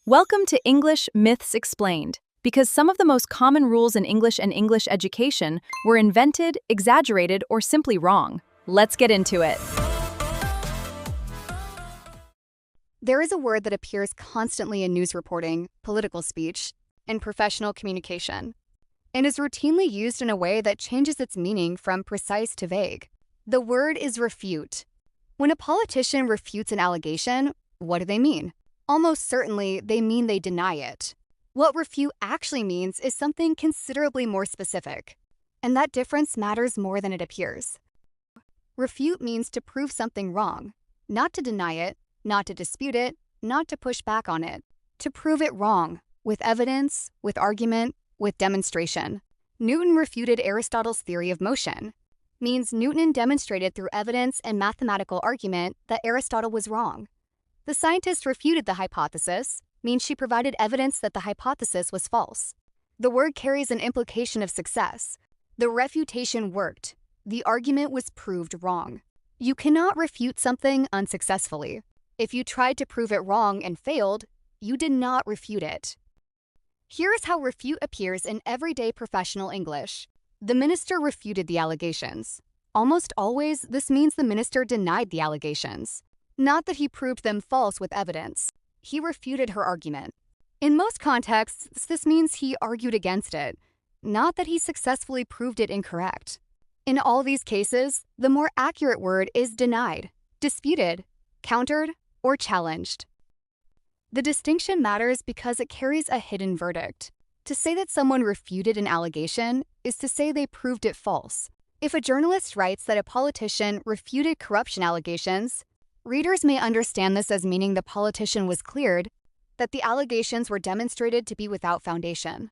Welcome to English Myths Explained, because some of the most common rules in English and English education were invented, exaggerated, or simply wrong. Let's get into it. There is a word that appears constantly in news reporting, political speech, and professional communication, and is routinely used in a way that changes its meaning from precise to vague. The word is refute. When a politician refutes an allegation, what do they mean? Almost certainly, they mean they deny it. What refute actually means is something considerably more specific, and that difference matters more than it appears. Refute means to prove something wrong, not to deny it, not to dispute it, not to push back on it. To prove it wrong, with evidence, with argument, with demonstration. Newton refuted Aristotle's theory of motion. Means Newton demonstrated through evidence and mathematical argument that Aristotle was wrong. The scientist refuted the hypothesis, means she provided evidence that the hypothesis was false. The word carries an implication of success. The refutation worked. The argument was proved wrong. You cannot refute something unsuccessfully. If you tried to prove it wrong and failed, you did not refute it. Here is how refute appears in everyday professional English. The minister refuted the allegations. Almost always, this means the minister denied the allegations. Not that he proved them false with evidence. He refuted her argument. In most contexts, this means he argued against it, not that he successfully proved it incorrect. In all these cases, the more accurate word is denied, disputed, countered, or challenged. The distinction matters because it carries a hidden verdict. To say that someone refuted an allegation is to say they proved it false. If a journalist writes that a politician refuted corruption allegations, readers may understand this as meaning the politician was cleared, that the allegations were demonstrated to be without foundation.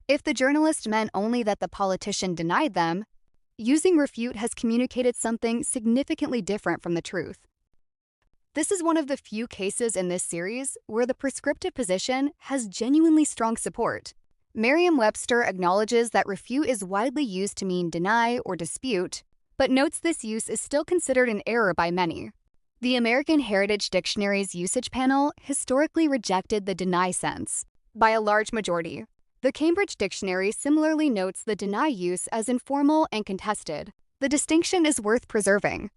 If the journalist meant only that the politician denied them, using refute has communicated something significantly different from the truth. This is one of the few cases in this series where the prescriptive position has genuinely strong support. Merriam-Webster acknowledges that refute is widely used to mean deny or dispute, but notes this use is still considered an error by many. The American Heritage Dictionary's usage panel historically rejected the deny sense by a large majority. The Cambridge Dictionary similarly notes the deny use as informal and contested. The distinction is worth preserving.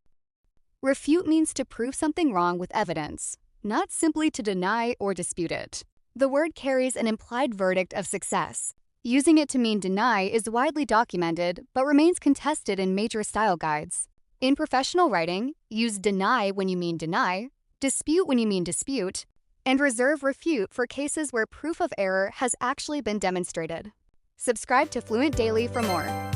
Refute means to prove something wrong with evidence, not simply to deny or dispute it. The word carries an implied verdict of success. Using it to mean deny is widely documented but remains contested in major style guides. In professional writing, use deny when you mean deny, dispute when you mean dispute, and reserve refute for cases where proof of error has actually been demonstrated. Subscribe to Fluent Daily for more.